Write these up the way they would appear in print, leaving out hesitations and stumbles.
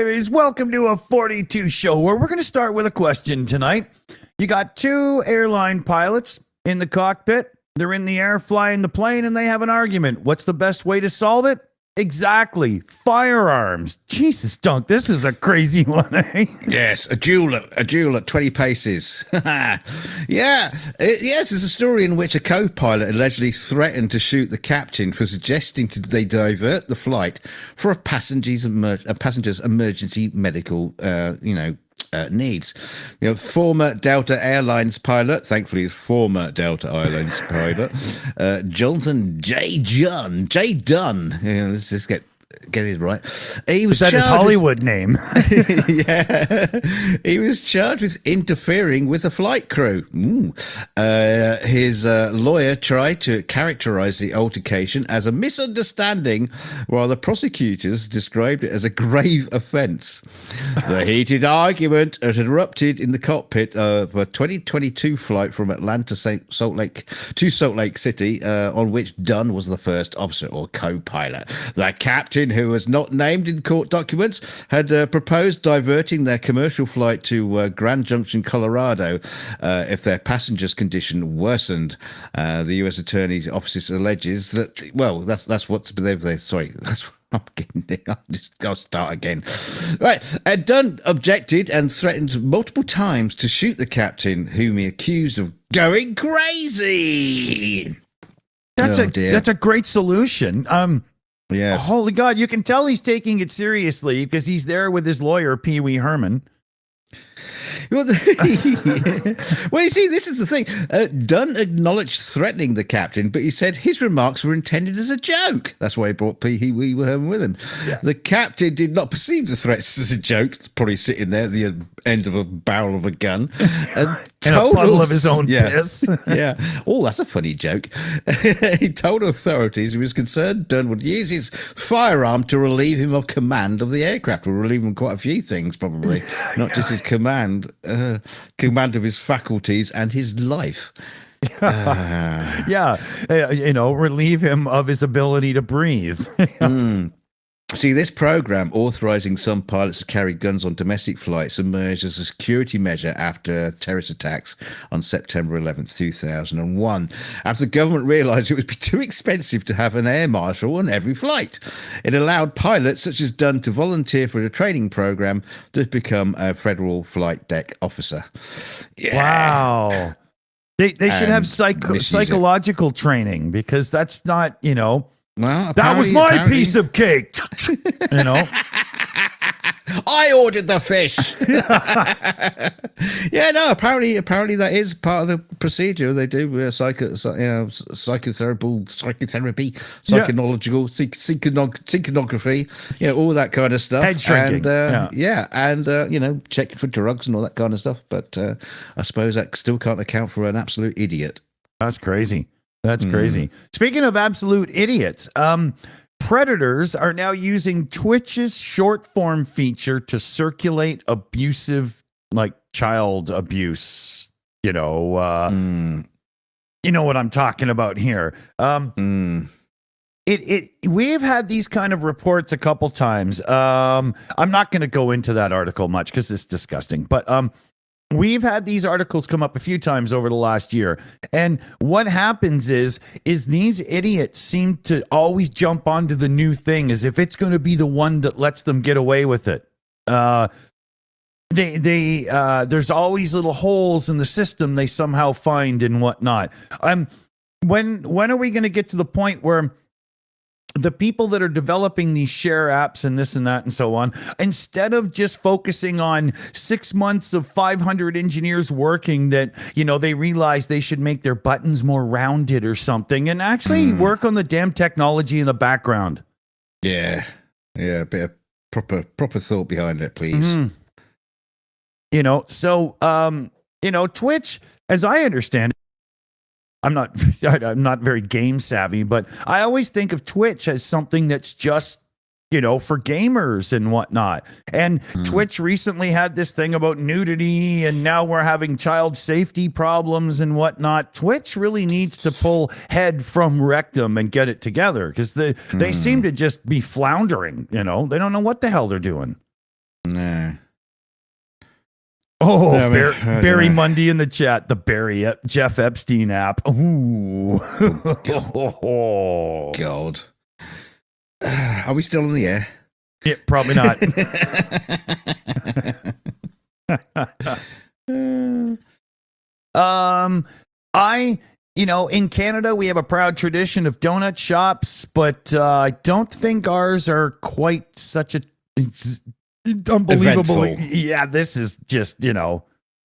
babies. Welcome to a 42 show where we're going to start with a question tonight. You got two airline pilots in the cockpit. They're in the air flying the plane and they have an argument. What's the best way to solve it? Exactly. Firearms. Jesus, Dunk, this is a crazy one, eh? Yes, a duel at 20 paces. Yes, it's a story in which a co-pilot allegedly threatened to shoot the captain for suggesting they divert the flight for a passenger's emergency medical, needs. Former Delta Airlines pilot, thankfully former Delta Airlines pilot, Jonathan J. Dunn. Let's just get it right. He was his Hollywood name. Yeah, he was charged with interfering with a flight crew. His lawyer tried to characterize the altercation as a misunderstanding, while the prosecutors described it as a grave offense. The heated argument had erupted in the cockpit of a 2022 flight from Atlanta to Salt Lake City, on which Dunn was the first officer or co-pilot. The captain, who was not named in court documents, had proposed diverting their commercial flight to Grand Junction, Colorado, if their passengers' condition worsened. The U.S. Attorney's Office alleges that, well, that's what they sorry, that's what I'm getting. I'll start again. Right. Dunn objected and threatened multiple times to shoot the captain, whom he accused of going crazy. That's a great solution. Yes. Holy God, you can tell he's taking it seriously because he's there with his lawyer, Pee Wee Herman. Well, you see, this is the thing. Dunn acknowledged threatening the captain, but he said his remarks were intended as a joke. That's why he brought Pee Wee Herman with him. Yeah. The captain did not perceive the threats as a joke, probably sitting there at the end of a barrel of a gun. And in a puddle of his own piss. Yeah. Oh, that's a funny joke. He told authorities he was concerned Dunn would use his firearm to relieve him of command of the aircraft, or relieve him of quite a few things, probably. Not just his command of his faculties and his life. Relieve him of his ability to breathe. See, this program authorizing some pilots to carry guns on domestic flights emerged as a security measure after terrorist attacks on September 11th, 2001, after the government realized it would be too expensive to have an air marshal on every flight. It allowed pilots such as Dunn to volunteer for a training program to become a federal flight deck officer. Yeah. Wow. They should have psychological training, because that's not, well, that was my piece of cake. I ordered the fish. Yeah, no. Apparently that is part of the procedure. They do psychotherapy, psychological, synchronography, all that kind of stuff. Head shrinking. And checking for drugs and all that kind of stuff. But I suppose that still can't account for an absolute idiot. That's crazy. That's crazy. Speaking of absolute idiots, predators are now using Twitch's short form feature to circulate abusive, like child abuse. You know what I'm talking about here. We've had these kind of reports a couple times. I'm not going to go into that article much because it's disgusting, but we've had these articles come up a few times over the last year. And what happens is these idiots seem to always jump onto the new thing as if it's going to be the one that lets them get away with it. There's always little holes in the system they somehow find and whatnot. When are we going to get to the point where the people that are developing these share apps and this and that and so on, instead of just focusing on 6 months of 500 engineers working, that, they realize they should make their buttons more rounded or something and actually work on the damn technology in the background? Yeah. Yeah. A bit of proper thought behind it, please. Twitch, as I understand it, I'm not very game savvy, but I always think of Twitch as something that's just, for gamers and whatnot. And Twitch recently had this thing about nudity, and now we're having child safety problems and whatnot. Twitch really needs to pull head from rectum and get it together, because they seem to just be floundering. They don't know what the hell they're doing. No. Oh, I mean, Barry Mundy in the chat. The Jeff Epstein app. Ooh. God. Are we still on the air? Yeah, probably not. In Canada, we have a proud tradition of donut shops, but I don't think ours are quite such a unbelievable. Eventful. Yeah, this is just,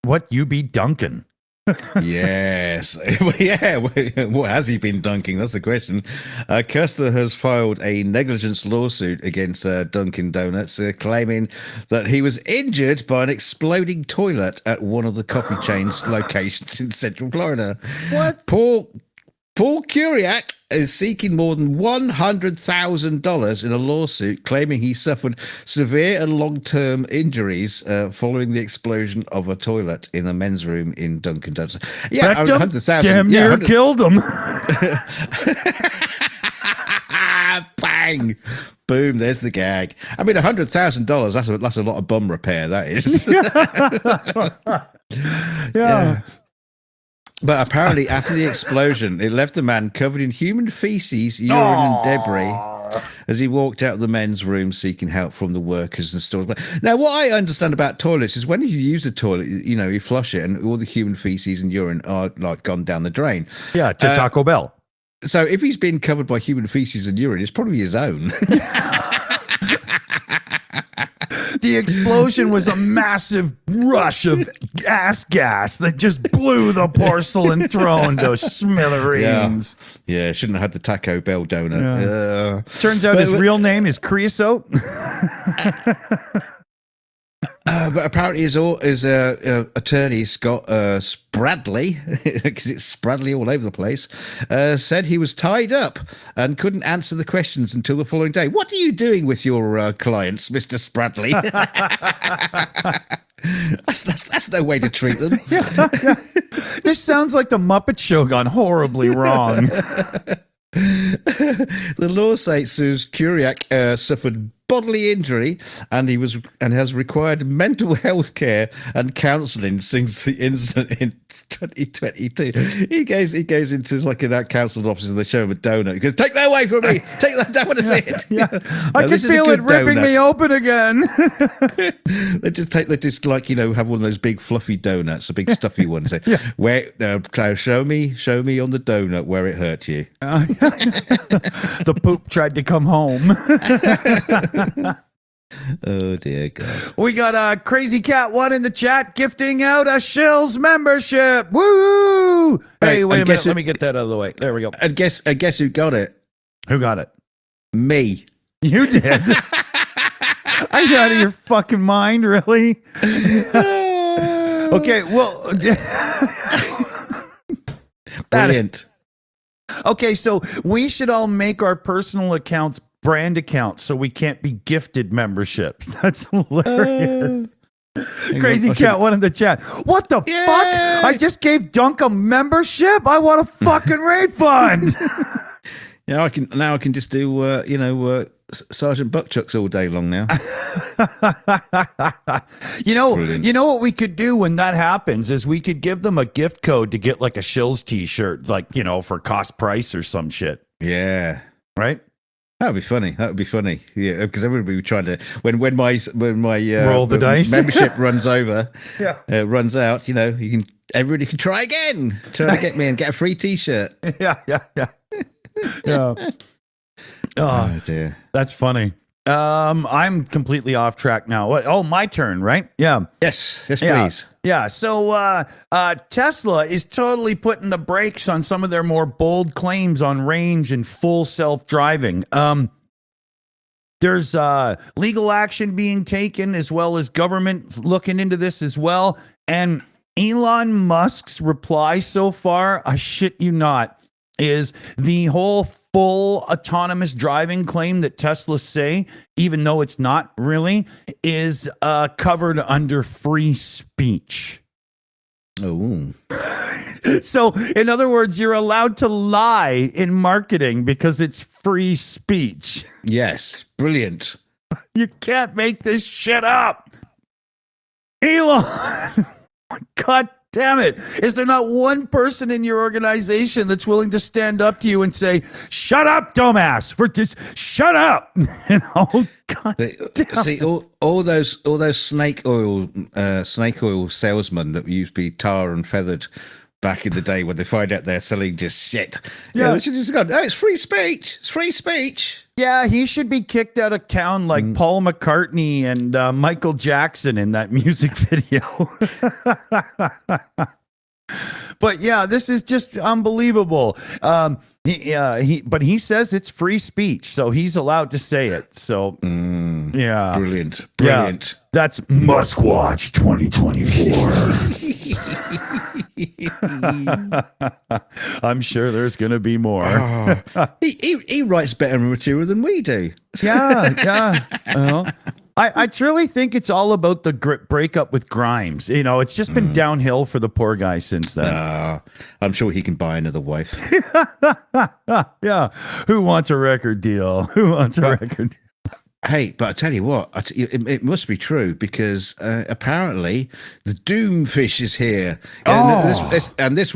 what you be dunking. Yes. Yeah. What has he been dunking? That's the question. Custer has filed a negligence lawsuit against Dunkin' Donuts, claiming that he was injured by an exploding toilet at one of the coffee chain's locations in Central Florida. What? Paul Kuriak is seeking more than $100,000 in a lawsuit, claiming he suffered severe and long-term injuries following the explosion of a toilet in a men's room in Dunkin' Donuts. Yeah, 100,000. Damn near killed him. Bang! Boom! There's the gag. I mean, $100,000. That's a lot of bum repair. That is. Yeah. But apparently, after the explosion, it left the man covered in human feces, urine, and debris as he walked out of the men's room seeking help from the workers and stores. Now, what I understand about toilets is when you use the toilet, you flush it, and all the human feces and urine are like gone down the drain. Yeah, to Taco Bell. So if he's been covered by human feces and urine, it's probably his own. The explosion was a massive rush of gas that just blew the porcelain throne to smithereens. Yeah, shouldn't have had the Taco Bell donut. Turns out his real name is Creosote. But apparently his attorney, Scott Spradley, because it's Spradley all over the place, said he was tied up and couldn't answer the questions until the following day. What are you doing with your clients, Mr. Spradley? That's no way to treat them. This sounds like the Muppet Show gone horribly wrong. The lawsuit says Kuriak suffered bodily injury and has required mental health care and counselling since the incident in 2022. He goes into like that counselling office and they show him a donut. He goes, "Take that away from me! Take that! I don't want to see it." Yeah. I can feel it ripping me open again. They just have one of those big fluffy donuts, the big stuffy ones. Where show me on the donut where it hurt you. The poop tried to come home. Oh dear God. We got a Crazy Cat 1 in the chat gifting out a Shills membership. Woo! Hey, wait a minute. Let me get that out of the way. There we go. And guess who got it? Who got it? Me. You did. Are you out of your fucking mind, really? Okay, well. Brilliant. Okay, so we should all make our personal accounts brand accounts so we can't be gifted memberships. That's hilarious. Crazy Cat 1 in the chat. What the fuck? I just gave Dunk a membership? I want a fucking refund. Yeah, I can just do Sergeant Buckchucks all day long now. Brilliant. You know what we could do when that happens is we could give them a gift code to get like a Shills t-shirt, like, for cost price or some shit. Yeah. Right? That would be funny. Yeah, because everybody would try to when my roll the dice membership runs over, runs out. Everybody can try again. Try to get me and get a free T-shirt. Yeah. Oh dear, that's funny. I'm completely off track now. What? Oh, my turn, right? Yeah. Yes, please. Yeah. So Tesla is totally putting the brakes on some of their more bold claims on range and full self-driving. There's legal action being taken as well as government looking into this as well. And Elon Musk's reply so far, I shit you not, is the whole full autonomous driving claim that Tesla say, even though it's not really, is covered under free speech. Oh. So, in other words, you're allowed to lie in marketing because it's free speech. Yes, brilliant. You can't make this shit up. Elon, God damn it. Is there not one person in your organization that's willing to stand up to you and say, shut up, dumbass, for just shut up? God damn. See, all those snake oil salesmen that used to be tar and feathered back in the day when they find out they're selling just shit. Yeah, they should just go, no, it's free speech. It's free speech. Yeah, he should be kicked out of town like Paul McCartney and Michael Jackson in that music video. But yeah, this is just unbelievable. But he says it's free speech, so he's allowed to say it. So yeah, brilliant. Yeah, that's Muskwatch 2024. I'm sure there's going to be more. He writes better material than we do. Yeah. I truly think it's all about the breakup with Grimes. It's just been downhill for the poor guy since then. I'm sure he can buy another wife. Yeah. Who wants a record deal? Hey, but I tell you what, it must be true because apparently the Doomfish is here, and this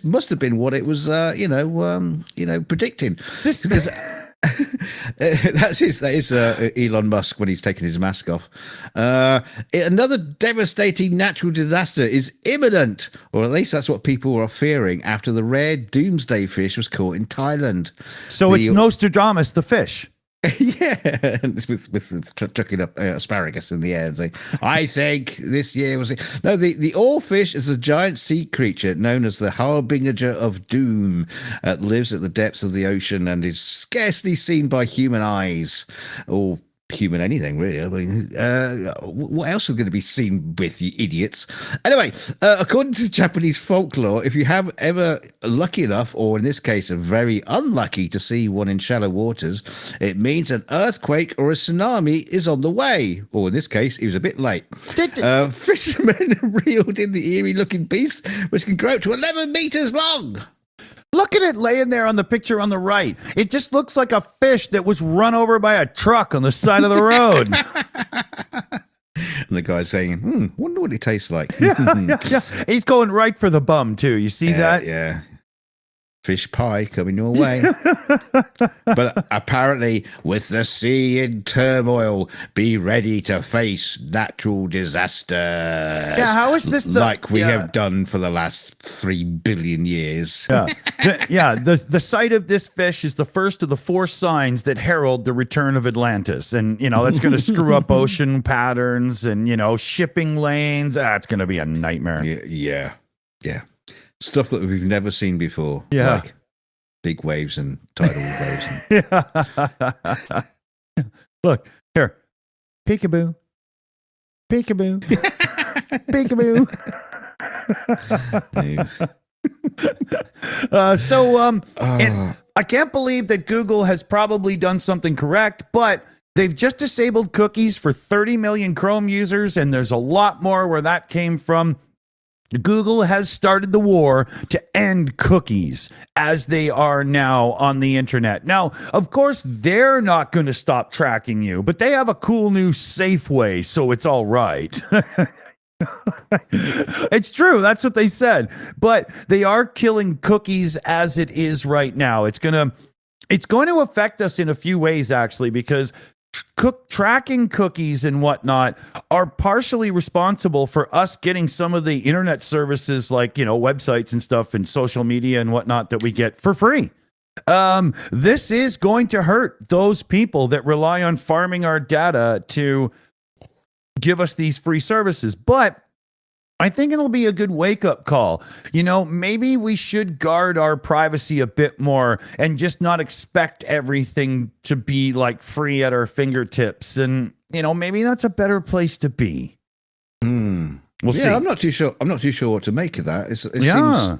must have been what it was, predicting. Because that is Elon Musk when he's taking his mask off. Another devastating natural disaster is imminent, or at least that's what people are fearing after the rare Doomsday fish was caught in Thailand. So it's Nostradamus the fish. Yeah, with chucking up asparagus in the air and saying, I think this year was... No, the oarfish is a giant sea creature known as the harbinger of doom. It lives at the depths of the ocean and is scarcely seen by human eyes. Or human anything, really. I mean, what else is going to be seen with, you idiots? Anyway, according to Japanese folklore, if you have ever lucky enough, or in this case, very unlucky to see one in shallow waters, it means an earthquake or a tsunami is on the way. Or in this case, he was a bit late. Fishermen reeled in the eerie-looking beast, which can grow up to 11 meters long. Look at it laying there on the picture on the right. It just looks like a fish that was run over by a truck on the side of the road. And the guy's saying, wonder what it tastes like. Yeah. He's going right for the bum, too. You see that? Yeah. Fish pie coming your way. But apparently, with the sea in turmoil, be ready to face natural disasters. Yeah, how is this like we have done for the last 3 billion years? Yeah. The sight of this fish is the first of the 4 signs that herald the return of Atlantis. And, that's going to screw up ocean patterns and, shipping lanes. It's going to be a nightmare. Yeah. Stuff that we've never seen before. Yeah. Like big waves and tidal waves. Look, here. Peekaboo. Peekaboo. Peekaboo. I can't believe that Google has probably done something correct, but they've just disabled cookies for 30 million Chrome users, and there's a lot more where that came from. Google has started the war to end cookies as they are now on the internet. Now, of course, they're not going to stop tracking you, but they have a cool new safe way, so it's all right. It's true. That's what they said. But they are killing cookies as it is right now. It's going to affect us in a few ways, actually, because tracking cookies and whatnot are partially responsible for us getting some of the internet services like, websites and stuff and social media and whatnot that we get for free. This is going to hurt those people that rely on farming our data to give us these free services. But I think it'll be a good wake-up call. Maybe we should guard our privacy a bit more and just not expect everything to be like free at our fingertips. And, maybe that's a better place to be. We'll see. I'm not too sure what to make of that.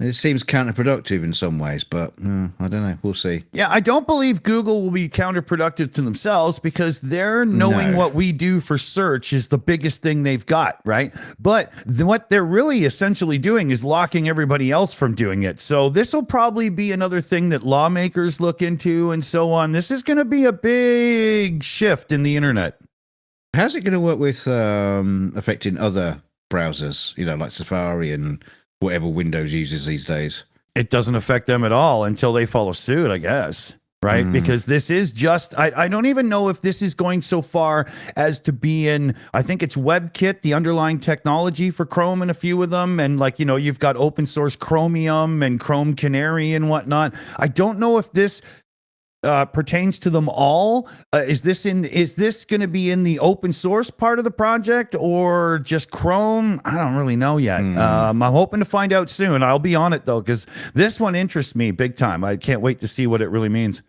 It seems counterproductive in some ways, but I don't know. We'll see. Yeah, I don't believe Google will be counterproductive to themselves because they're knowing what we do for search is the biggest thing they've got, right? But what they're really essentially doing is locking everybody else from doing it. So this will probably be another thing that lawmakers look into and so on. This is going to be a big shift in the internet. How's it going to work with affecting other browsers? Like Safari and whatever Windows uses these days. It doesn't affect them at all until they follow suit, I guess. Right? Because this is just, I don't even know if this is going so far as to be in, I think it's WebKit, the underlying technology for Chrome and a few of them. And like, you've got open source Chromium and Chrome Canary and whatnot. I don't know if this pertains to them all. Is this going to be in the open source part of the project or just Chrome? I don't really know yet. I'm hoping to find out soon. I'll be on it though, because this one interests me big time. I can't wait to see what it really means.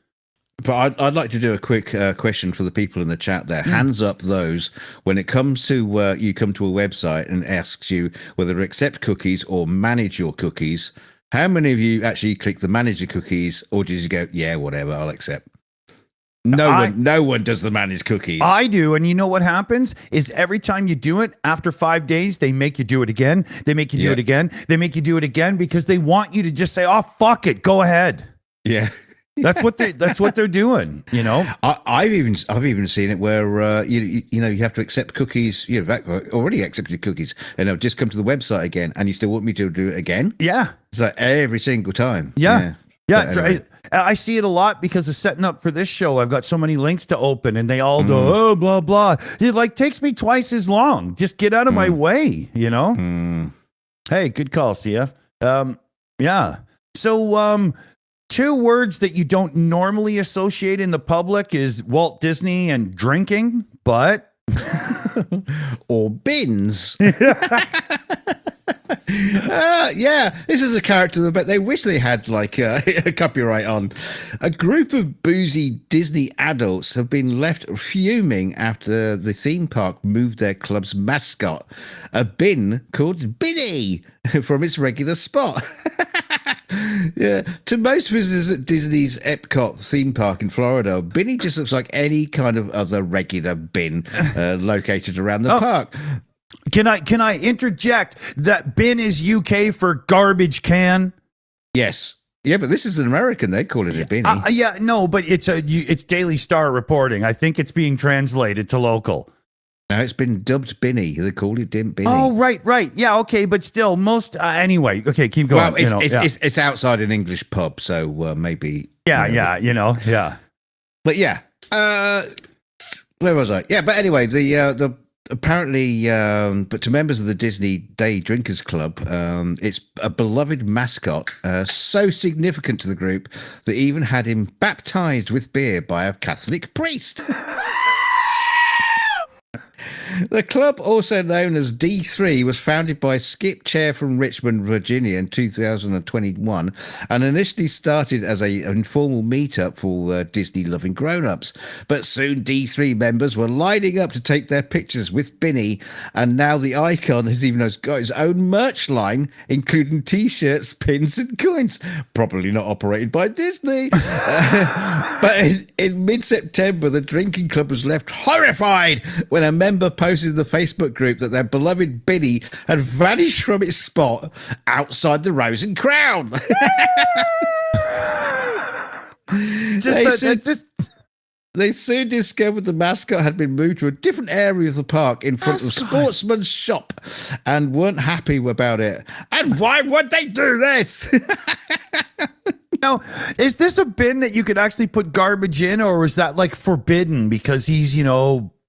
But I'd like to do a quick question for the people in the chat there. Hands up those when it comes to you come to a website and asks you whether to accept cookies or manage your cookies. How many of you actually click the manage the cookies, or did you go, yeah, whatever, I'll accept? No one does the manage cookies. I do, and you know what happens is every time you do it, after 5 days, they make you do it again. They make you do it again. They make you do it again because they want you to just say, "Oh, fuck it, go ahead." Yeah. That's what they're doing, I've even seen it where you have to accept cookies. You've already accepted cookies, and I've just come to the website again, and you still want me to do it again? Yeah, it's like every single time. Yeah. Anyway. I see it a lot because of setting up for this show. I've got so many links to open, and they all go, oh, blah blah. It like takes me twice as long. Just get out of my way, Hey, good call, CF. Yeah. So, 2 words that you don't normally associate in the public is Walt Disney and drinking, but or bins. This is a character that they wish they had like a copyright on. A group of boozy Disney adults have been left fuming after the theme park moved their club's mascot, a bin called Binny, from its regular spot. Yeah, to most visitors at Disney's Epcot theme park in Florida, Binny just looks like any kind of other regular bin located around the park. Can I interject that bin is UK for garbage can? Yes. Yeah, but this is an American. They call it a binny. But it's Daily Star reporting. I think it's being translated to local. No, it's been dubbed Binny. They call it Binny. Oh, right. Yeah, okay, but still, most anyway. Okay, keep going. Well, it's outside an English pub, so maybe. Yeah. But yeah, where was I? Yeah, but anyway, the apparently, but to members of the Disney Day Drinkers Club, it's a beloved mascot, so significant to the group that even had him baptized with beer by a Catholic priest. The club, also known as D3, was founded by Skip Chair from Richmond, Virginia in 2021 and initially started as an informal meetup for Disney-loving grown-ups. But soon D3 members were lining up to take their pictures with Binny, and now the icon has even got his own merch line, including T-shirts, pins and coins. Probably not operated by Disney. But in mid-September, the drinking club was left horrified when a member posted in the Facebook group that their beloved Binny had vanished from its spot outside the Rose and Crown. They soon discovered the mascot had been moved to a different area of the park in front of Sportsman's shop and weren't happy about it. And why would they do this? Now, is this a bin that you could actually put garbage in, or is that like forbidden because he's,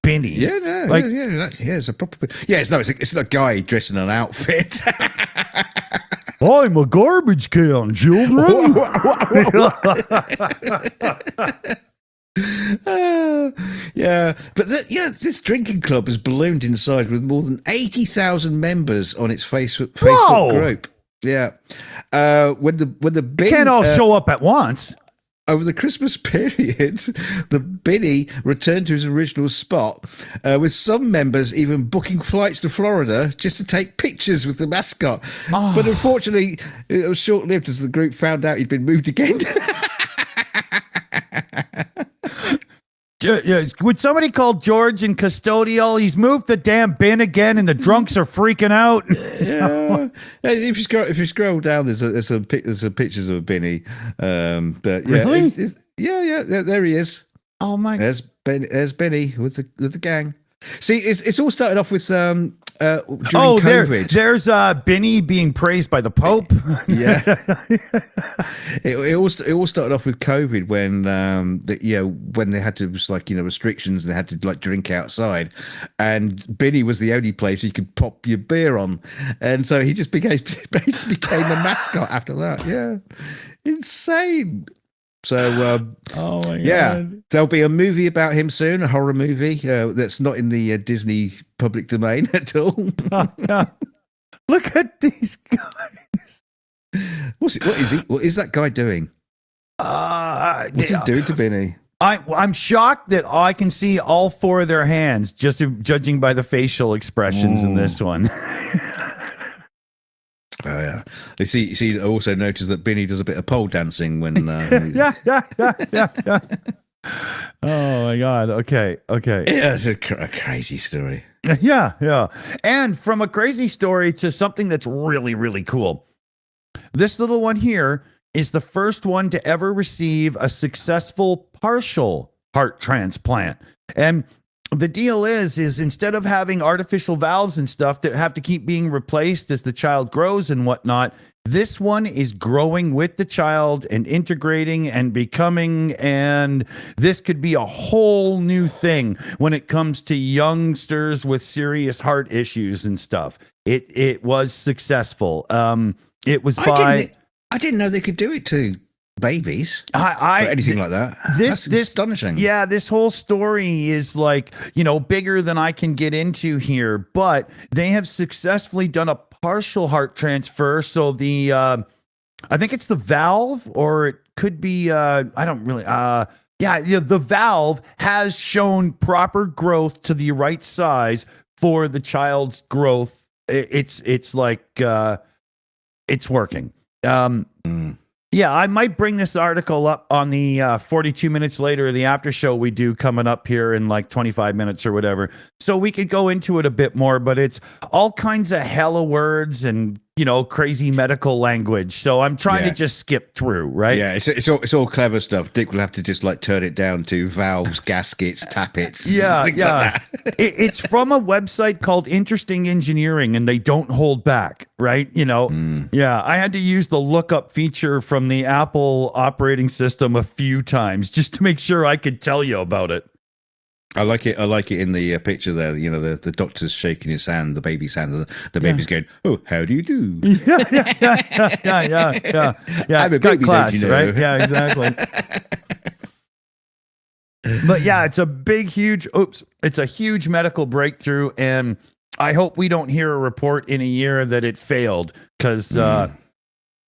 Binny? Yeah, no, like, it's a proper. Yeah, it's not a guy dressed in an outfit. I'm a garbage can, children. Yeah, but this drinking club has ballooned in size with more than 80,000 members on its Facebook group. Yeah, when the bin, can't all show up at once. Over the Christmas period, the Binny returned to his original spot, with some members even booking flights to Florida just to take pictures with the mascot. Oh. But unfortunately, it was short-lived as the group found out he'd been moved again. Yeah, would somebody call George and Custodial? He's moved the damn bin again, and the drunks are freaking out. Yeah, if you scroll down, there's some pictures of a Binny. But yeah, really? there he is. Oh my! There's Benny with the gang. See, it's all started off with during COVID. There's Benny being praised by the Pope. Yeah, it all started off with COVID when when they had to, it was like, restrictions. They had to like drink outside, and Benny was the only place you could pop your beer on, and so he just basically became a mascot after that. Yeah, insane. So, Oh my God. There'll be a movie about him soon, a horror movie that's not in the Disney public domain at all. Look at these guys. What is he? What is that guy doing? What's he doing to Benny? I'm shocked that I can see all four of their hands, just judging by the facial expressions in this one. Oh yeah. You see. Also notice that Benny does a bit of pole dancing when. Yeah. Oh my God. Okay. Yeah, it's a crazy story. Yeah. And from a crazy story to something that's really, really cool. This little one here is the first one to ever receive a successful partial heart transplant. And the deal is instead of having artificial valves and stuff that have to keep being replaced as the child grows and whatnot, this one is growing with the child and integrating and becoming, and this could be a whole new thing when it comes to youngsters with serious heart issues and stuff. It was successful. It was I didn't know they could do it to babies or anything like that. That's astonishing. Yeah, this whole story is like, bigger than I can get into here, but they have successfully done a partial heart transfer. So the I think it's the valve, or it could be I don't really the valve has shown proper growth to the right size for the child's growth. It's like it's working. Yeah, I might bring this article up on the 42 minutes later, the after show we do coming up here in like 25 minutes or whatever. So we could go into it a bit more, but it's all kinds of hella words and, crazy medical language. So I'm trying to just skip through, right? Yeah, it's all clever stuff. Dick will have to just like turn it down to valves, gaskets, tappets. Yeah. Like that. It's from a website called Interesting Engineering, and they don't hold back, right? Yeah, I had to use the lookup feature from the Apple operating system a few times just to make sure I could tell you about it. I like it in the picture there. The doctor's shaking his hand, the baby's hand, the baby's going, "Oh, how do you do?" Yeah. I'm a Got baby, class, don't you know? right? Yeah, exactly. But yeah, it's a huge medical breakthrough, and I hope we don't hear a report in a year that it failed, because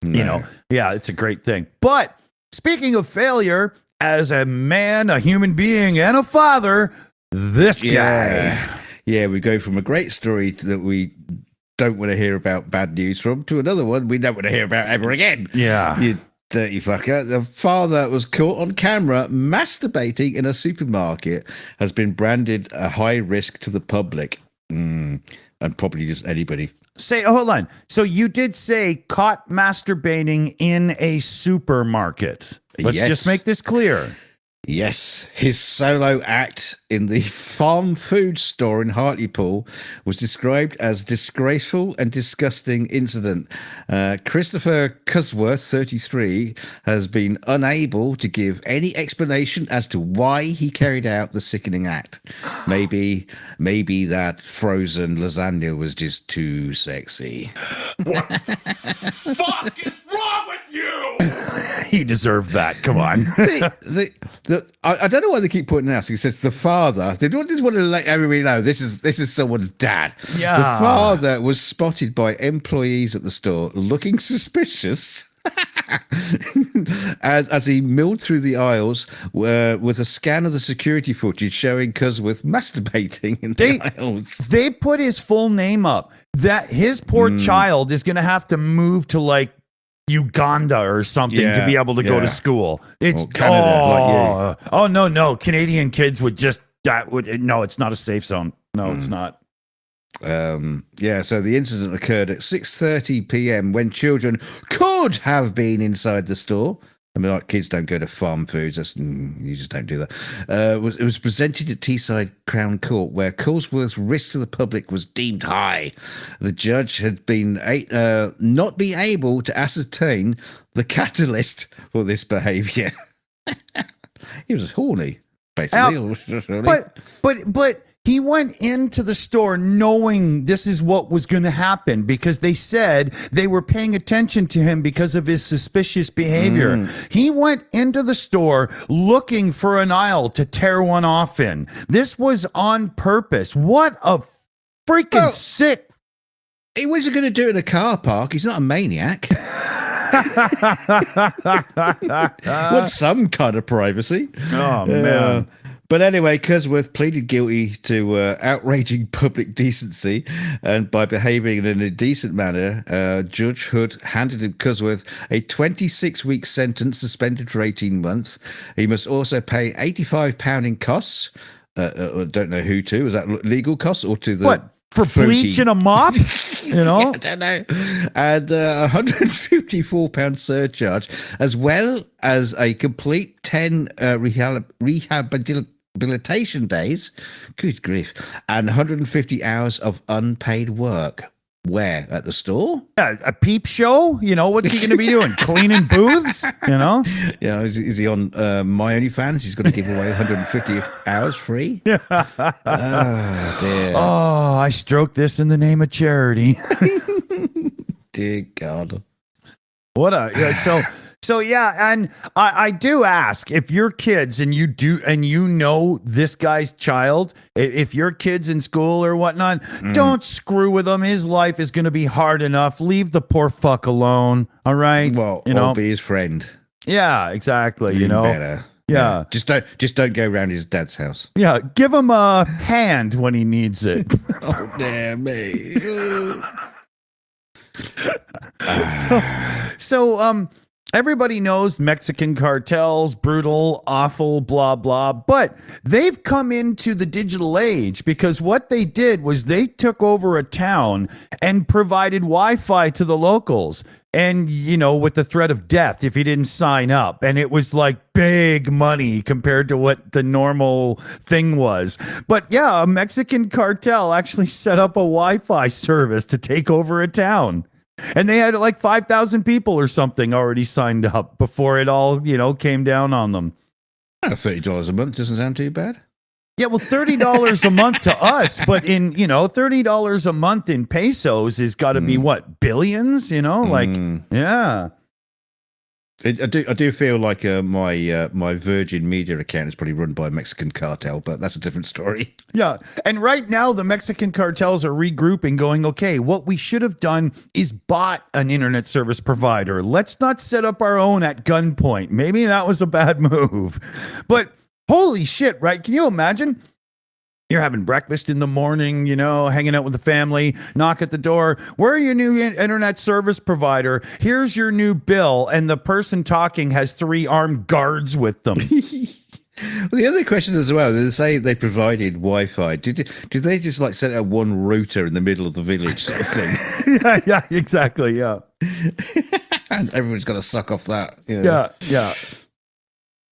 it's a great thing. But speaking of failure, as a man, a human being, and a father, this guy. Yeah, we go from a great story that we don't want to hear about bad news from to another one we don't want to hear about ever again. Yeah. You dirty fucker. The father was caught on camera masturbating in a supermarket, has been branded a high risk to the public. And probably just anybody. Hold on. So you did say caught masturbating in a supermarket. Let's just make this clear. Yes, his solo act in the farm food store in Hartlepool was described as disgraceful and disgusting incident. Christopher Cusworth, 33, has been unable to give any explanation as to why he carried out the sickening act. Maybe that frozen lasagna was just too sexy. What the fuck is wrong with you? He deserved that. Come on. I don't know why they keep putting it out. So he says the father. They don't just want to let everybody know this is someone's dad. Yeah. The father was spotted by employees at the store looking suspicious as he milled through the aisles with a scan of the security footage showing Cusworth masturbating in the aisles. They put his full name up. That his poor child is going to have to move to like Uganda or something to be able to go to school. It's Canada, like you. Oh no, Canadian kids would just no, it's not a safe zone. No, it's not. So the incident occurred at 6:30 p.m. when children could have been inside the store. I mean, like kids don't go to farm foods. You just don't do that. It was presented at Teesside Crown Court, where Cosworth's risk to the public was deemed high. The judge had been not be able to ascertain the catalyst for this behaviour. He was horny, basically. But he went into the store knowing this is what was going to happen because they said they were paying attention to him because of his suspicious behavior. He went into the store looking for an aisle to tear one off in. This was on purpose. What a freaking sick. He wasn't going to do it in a car park. He's not a maniac. What's some kind of privacy? Oh, man. But anyway, Cosworth pleaded guilty to outraging public decency, and by behaving in an indecent manner, Judge Hood handed Cosworth a 26-week sentence, suspended for 18 months. He must also pay £85 in costs. I don't know who to. Is that legal costs or to the... What? For bleach and a mop? You know? Yeah, I don't know. And £154 surcharge, as well as a complete 10 rehabilitation days, good grief, and 150 hours of unpaid work. Where? At the store? Yeah, a peep show? You know, what's he going to be doing? Cleaning booths? You know? Yeah, is he on My OnlyFans? He's going to give away 150 hours free? Yeah. Oh, dear. Oh, I stroked this in the name of charity. Dear God. What a... Yeah, So yeah, and I do ask if your kids and you know this guy's child, if your kid's in school or whatnot, don't screw with him. His life is going to be hard enough. Leave the poor fuck alone. All right. Well, you know, or be his friend. Yeah, exactly. You know, better. Yeah. Just don't go around his dad's house. Yeah. Give him a hand when he needs it. Oh, damn me. So everybody knows Mexican cartels, brutal, awful, blah, blah, but they've come into the digital age because what they did was they took over a town and provided Wi-Fi to the locals. And, you know, with the threat of death if you didn't sign up. And it was like big money compared to what the normal thing was. But yeah, a Mexican cartel actually set up a Wi-Fi service to take over a town. And they had like 5,000 people or something already signed up before it all, you know, came down on them. $30 a month doesn't sound too bad. Yeah, well, $30 a month to us, but in, you know, $30 a month in pesos is got to be what, billions, you know, like, yeah. I do feel like my Virgin Media account is probably run by a Mexican cartel, but that's a different story. Yeah. And right now, the Mexican cartels are regrouping, going, okay, what we should have done is bought an internet service provider. Let's not set up our own at gunpoint. Maybe that was a bad move. But holy shit, right? Can you imagine? You're having breakfast in the morning, you know, hanging out with the family, knock at the door. We're your new internet service provider. Here's your new bill. And the person talking has 3 armed guards with them. Well, the other question as well, they say they provided Wi-Fi. Did they just like set up one router in the middle of the village sort of thing? Yeah, exactly. Yeah. And everyone's got to suck off that. You know?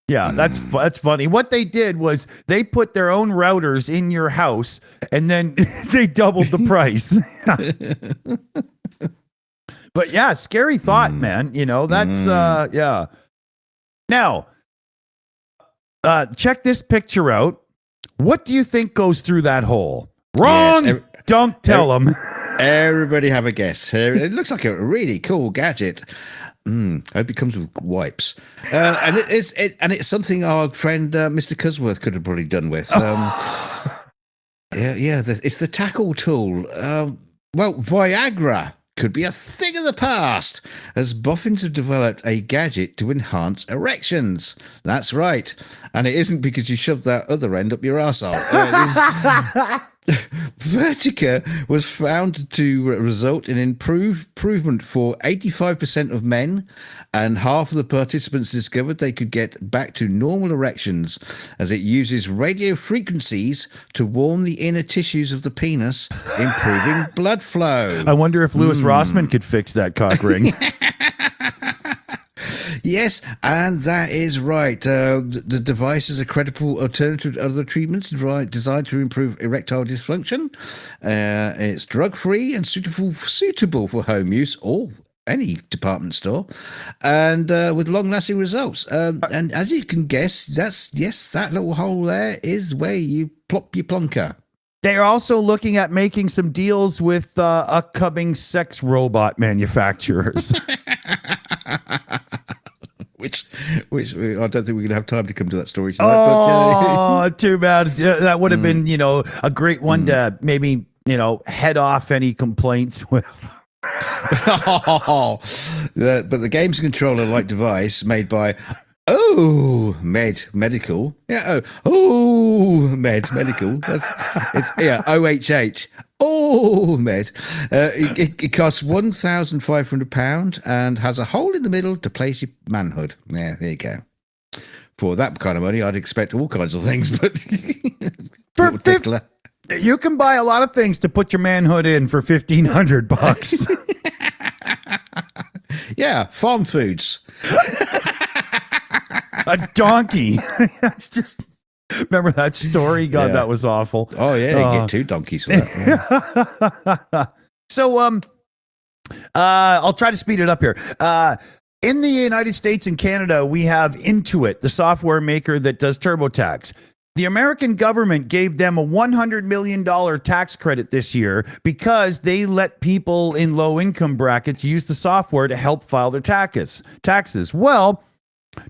Yeah, that's funny. What they did was they put their own routers in your house and then they doubled the price. But yeah, scary thought, man. You know, that's, yeah. Now, check this picture out. What do you think goes through that hole? Wrong. Yes, don't tell them. Everybody have a guess. It looks like a really cool gadget. I hope it comes with wipes. And it's something our friend Mr. Cosworth could have probably done with. It's the tackle tool. Well, Viagra could be a thing of the past, as boffins have developed a gadget to enhance erections. That's right. And it isn't because you shove that other end up your arsehole. Vertica was found to result in improvement for 85% of men, and half of the participants discovered they could get back to normal erections, as it uses radio frequencies to warm the inner tissues of the penis, improving blood flow. I wonder if Louis Rossman could fix that cock ring. Yes, and that is right. The device is a credible alternative to other treatments designed to improve erectile dysfunction. It's drug-free and suitable for home use or any department store, and with long-lasting results. And as you can guess, that little hole there is where you plop your plonker. They're also looking at making some deals with upcoming sex robot manufacturers. Which I don't think we're going to have time to come to that story tonight. But, Too bad. Yeah, that would have been, a great one to maybe, head off any complaints with. but the games controller-like device made by Medical. Yeah, Medical. OHH. Med. It costs £1,500 and has a hole in the middle to place your manhood. Yeah, there you go. For that kind of money, I'd expect all kinds of things, but you can buy a lot of things to put your manhood in for $1,500. Yeah, farm foods. A donkey. That's just. Remember that story? God, Yeah. that was awful. Oh yeah, you get 2 donkeys for that. Yeah. So, I'll try to speed it up here. In the United States and Canada, we have Intuit, the software maker that does TurboTax. The American government gave them a $100 million tax credit this year because they let people in low income brackets use the software to help file their taxes. Well,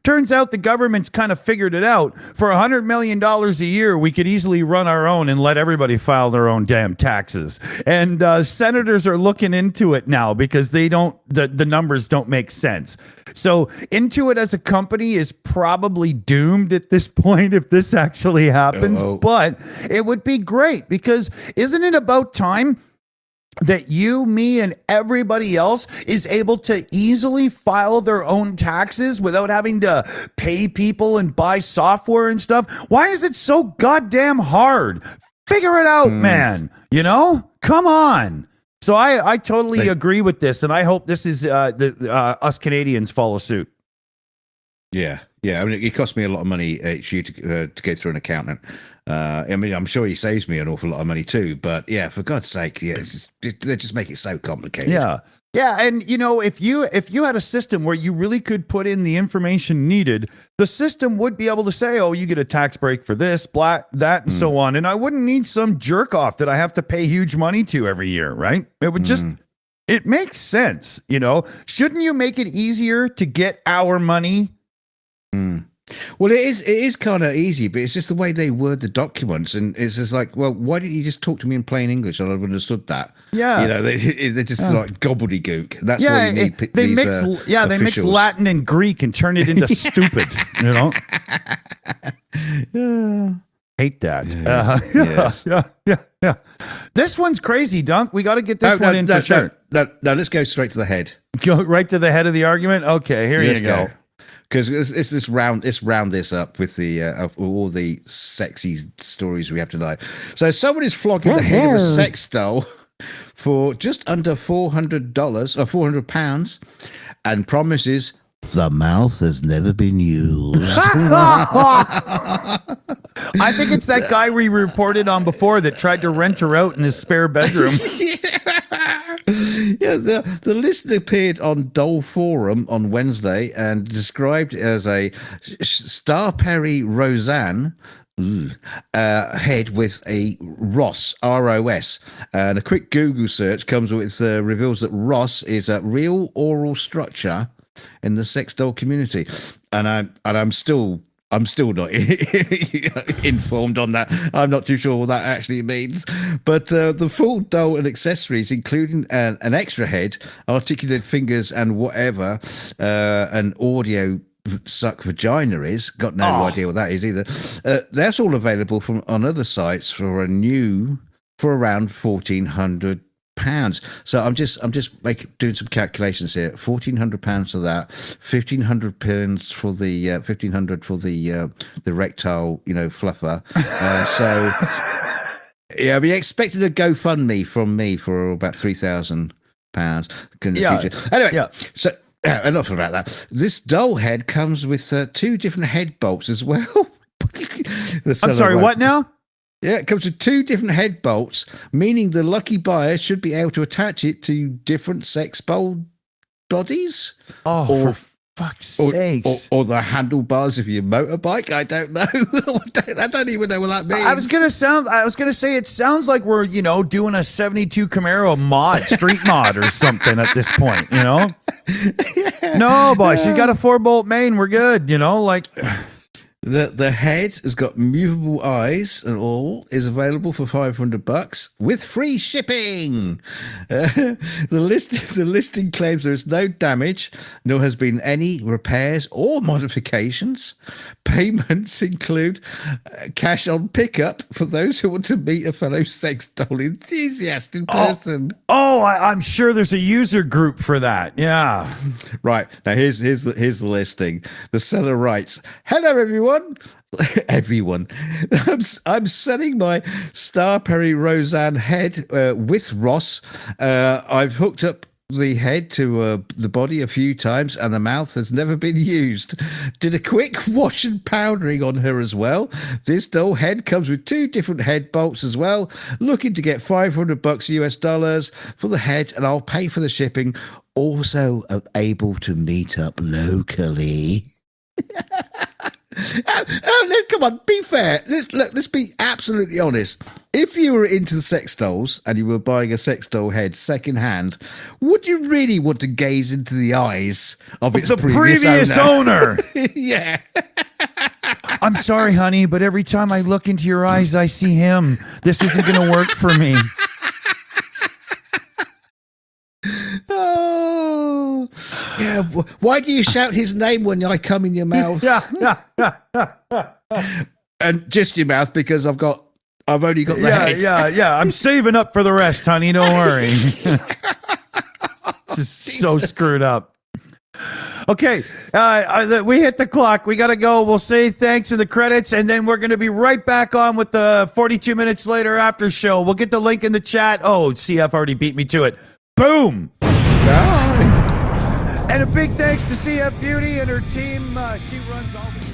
turns out the government's kind of figured it out. For $100 million a year, we could easily run our own and let everybody file their own damn taxes. And senators are looking into it now because the numbers don't make sense. So Intuit as a company is probably doomed at this point if this actually happens. But it would be great because isn't it about time that you, me, and everybody else is able to easily file their own taxes without having to pay people and buy software and stuff? Why is it so goddamn hard? Figure it out, man. Come on. So I totally agree with this, and I hope this is us Canadians follow suit. Yeah. I mean, it costs me a lot of money each year to go through an accountant. I mean, I'm sure he saves me an awful lot of money too. But yeah, for God's sake, they just make it so complicated. Yeah, and if you had a system where you really could put in the information needed, the system would be able to say, "Oh, you get a tax break for this, that, and so on." And I wouldn't need some jerk off that I have to pay huge money to every year, right? It would just. It makes sense, Shouldn't you make it easier to get our money? Well, it is kind of easy, but it's just the way they word the documents, and it's just like, well, why didn't you just talk to me in plain English? I would have understood that. Yeah, they're just like gobbledygook. That's why you need they mix Latin and Greek and turn it into stupid. Hate that. Yeah. This one's crazy, Dunk. We got to get this one in for sure. No, let's go straight to the head. Go right to the head of the argument. Okay, here you go. Because let's round this up with all the sexy stories we have tonight. So someone is flogging the head of a sex doll for just under $400 or £400 and promises the mouth has never been used. I think it's that guy we reported on before that tried to rent her out in his spare bedroom. Yeah, the list appeared on Doll Forum on Wednesday and described as a Starberry Roseanne head with a Ross, R-O-S. And a quick Google search reveals that Ross is a real oral structure in the sex doll community. And I'm still not informed on that. I'm not too sure what that actually means. But the full doll and accessories, including an extra head, articulated fingers, and whatever an audio suck vagina is, got no idea what that is either. That's all available on other sites for around £1,400. So I'm just doing some calculations here. £1,400 for that, £1,500 for the £1,500 for the Erectile, fluffer. So yeah, we expected a GoFundMe from me for about £3,000 in the future. Anyway, enough about that. This doll head comes with 2 different head bolts as well. I'm sorry, what now? Yeah, it comes with 2 different head bolts, meaning the lucky buyer should be able to attach it to different sex bodies. Oh, for fuck's sakes. Or the handlebars of your motorbike. I don't know. I don't even know what that means. I was gonna say it sounds like we're, doing a 72 Camaro street mod or something at this point, Yeah. No, boy, she's got a 4-bolt main. We're good, like. The head has got movable eyes and all is available for $500 with free shipping. The listing claims there is no damage, nor has been any repairs or modifications. Payments include cash on pickup for those who want to meet a fellow sex doll enthusiast in person. I'm sure there's a user group for that. Yeah. Right. Now here's the listing. The seller writes, "Hello everyone. Everyone. I'm selling my Star Perry Roseanne head with Ross. I've hooked up the head to the body a few times and the mouth has never been used. Did a quick wash and powdering on her as well. This doll head comes with 2 different head bolts as well. Looking to get $500 US dollars for the head, and I'll pay for the shipping. Also able to meet up locally." Come on, be fair. Let's be absolutely honest. If you were into the sex dolls and you were buying a sex doll head second hand, would you really want to gaze into the eyes of its previous owner? Yeah. I'm sorry, honey, but every time I look into your eyes, I see him. This isn't going to work for me. Oh, yeah. Why do you shout his name when I come in your mouth? Yeah. And just your mouth, because I've only got the head. Yeah. I'm saving up for the rest, honey. Don't worry. It's just so screwed up. Okay, we hit the clock. We got to go. We'll say thanks in the credits, and then we're going to be right back on with the 42 minutes later after show. We'll get the link in the chat. Oh, CF already beat me to it. Boom. Bye. And a big thanks to CF Beauty and her team. She runs all the